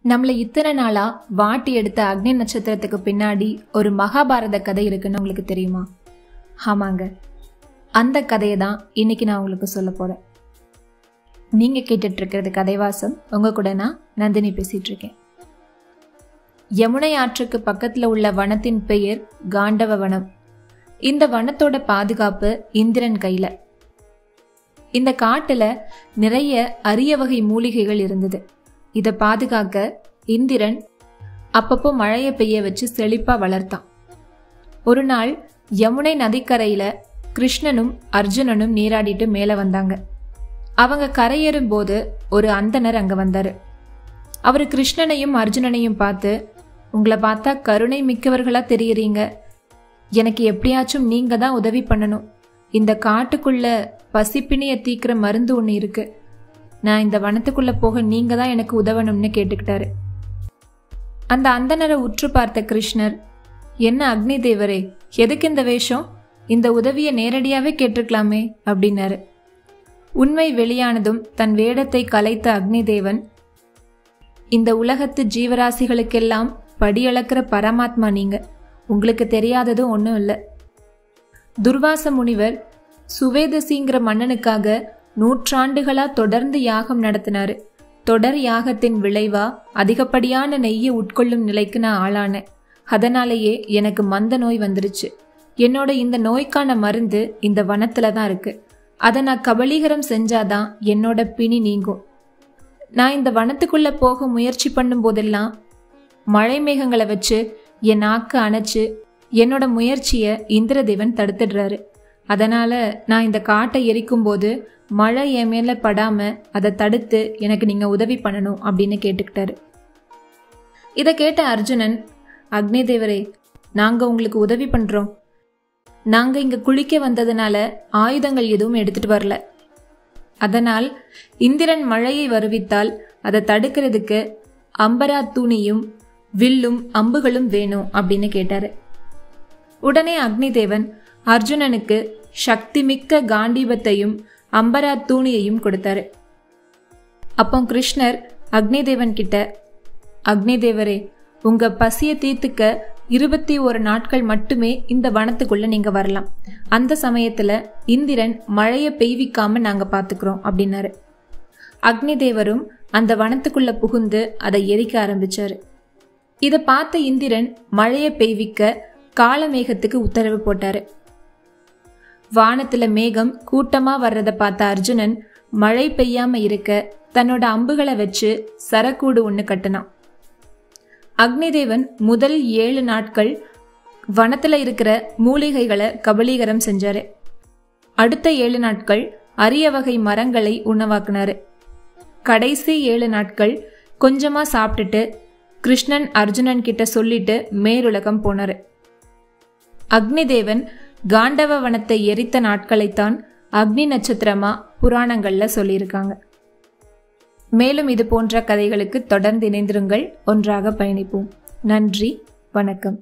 நம்மள இத்தனை நாளா வாட்டி எடுத்த அக்னி நட்சத்திரத்துக்கு பின்னாடி ஒரு மகாபாரத கதை இருக்குன்னு உங்களுக்கு தெரியுமா? ஆமாங்க, அந்த கதையை தான் இன்னைக்கு நான் உங்களுக்கு சொல்ல போறேன். நீங்க கேட்டுட்டு இருக்கிறது கதைவாசம். உங்க கூட நான் நந்தினி பேசிட்டு இருக்கேன். யமுனை ஆற்றுக்கு பக்கத்துல உள்ள வனத்தின் பெயர் காண்டவ வனம். இந்த வனத்தோட பாதுகாப்பு இந்திரன் கையில. இந்த காட்டுல நிறைய அரிய வகை மூலிகைகள் இருந்தது. இதை பாதுகாக்க இந்திரன் அப்பப்போ மழையை பெய்ய வச்சு செழிப்பா வளர்த்தான். ஒரு நாள் யமுனை நதிக்கரையில கிருஷ்ணனும் அர்ஜுனனும் நீராடிட்டு மேல வந்தாங்க. அவங்க கரையேறும் போது ஒரு அந்தணர் அங்க வந்தாரு. அவரு கிருஷ்ணனையும் அர்ஜுனனையும் பார்த்து, உங்களை பார்த்தா கருணை மிக்கவர்களா தெரியுறீங்க, எனக்கு எப்படியாச்சும் நீங்க தான் உதவி பண்ணணும். இந்த காட்டுக்குள்ள பசிப்பிணிய தீக்கிற மருந்து ஒன்று இருக்கு, நான் இந்த வனத்துக்குள்ள போக நீங்க தான் எனக்கு உதவணும்னு கேட்டுக்கிட்டாரு. அந்த அந்தணரை உற்று பார்த்த கிருஷ்ணர், என்ன அக்னி தேவரே, எதுக்கு இந்த வேஷம்? இந்த உதவியை நேரடியாவே கேட்டிருக்கலாமே அப்படின்னாரு. உண்மை வெளியானதும் தன் வேடத்தை கலைத்த அக்னி தேவன், இந்த உலகத்து ஜீவராசிகளுக்கெல்லாம் படியளக்கிற பரமாத்மா நீங்க, உங்களுக்கு தெரியாததும் ஒன்றும் இல்லை. துர்வாச முனிவர் சுவேதசிங்கிற மன்னனுக்காக நூற்றாண்டுகளா தொடர்ந்து யாகம் நடத்தினாரு. தொடர் யாகத்தின் விளைவா அதிகப்படியான நெய்யை உட்கொள்ளும் நிலைக்கு நான் ஆளானேன். அதனாலேயே எனக்கு மந்த நோய் வந்துருச்சு. என்னோட இந்த நோய்க்கான மருந்து இந்த வனத்துல தான் இருக்கு. அதை நான் கபலீகரம் செஞ்சாதான் என்னோட பிணி நீங்கும். நான் இந்த வனத்துக்குள்ள போக முயற்சி பண்ணும் போதெல்லாம் மழை மேகங்களை வச்சு என் நாக்கு அணைச்சு என்னோட முயற்சியை இந்திரதேவன் தடுத்துடுறாரு. அதனால நான் இந்த காட்டை எரிக்கும் போது மழை என் மேல படாம அதை தடுத்து எனக்கு நீங்க உதவி பண்ணணும் அப்படின்னு கேட்டுக்கிட்டாரு. இதை கேட்ட அர்ஜுனன், அக்னி தேவரே, நாங்க உங்களுக்கு உதவி பண்றோம். நாங்க இங்க குளிக்க வந்ததுனால ஆயுதங்கள் எதுவும் எடுத்துட்டு வரல. அதனால் இந்திரன் மழையை வருவித்தால் அதை தடுக்கிறதுக்கு அம்பரா தூணியும் வில்லும் அம்புகளும் வேணும் அப்படின்னு கேட்டாரு. உடனே அக்னி தேவன் அர்ஜுனனுக்கு சக்தி மிக்க காண்டீபத்தையும் அம்பரா தூணியையும் கொடுத்தாரு. அப்போ கிருஷ்ணர் அக்னி தேவன் கிட்ட, அக்னி தேவரே, உங்க பசிய தீர்த்துக்க 21 நாட்கள் மட்டுமே இந்த வனத்துக்குள்ள நீங்க வரலாம். அந்த சமயத்துல இந்திரன் மழையை பெய்விக்காம நாங்க பாத்துக்கிறோம் அப்படின்னாரு. அக்னி தேவரும் அந்த வனத்துக்குள்ள புகுந்து அதை எரிக்க ஆரம்பிச்சாரு. இதை பார்த்த இந்திரன் மழையை பெய்விக்க காலமேகத்துக்கு உத்தரவு போட்டாரு. வானத்துல மேகம் கூட்டமா வர்றதை பார்த்த அர்ஜுனன் மழை பெய்யாம இருக்க தன்னோட அம்புகளை வச்சு சரக்கூடு ஒன்று கட்டினான். அக்னிதேவன் முதல் 7 நாட்கள் வனத்துல இருக்கிற மூலிகைகளை கபலீகரம் செஞ்சாரு. அடுத்த 7 நாட்கள் அரிய வகை மரங்களை உணவாக்குனாரு. கடைசி 7 நாட்கள் கொஞ்சமா சாப்பிட்டுட்டு கிருஷ்ணன் அர்ஜுனன் கிட்ட சொல்லிட்டு மேலுலகம் போனாரு. அக்னிதேவன் காண்டவ வனத்தை எரித்த நாட்களைத்தான் அக்னி நட்சத்திரமா புராணங்கள்ல சொல்லியிருக்காங்க. மேலும் இது போன்ற கதைகளுக்கு தொடர்ந்து இணைந்திருங்கள். ஒன்றாக பயணிப்போம். நன்றி, வணக்கம்.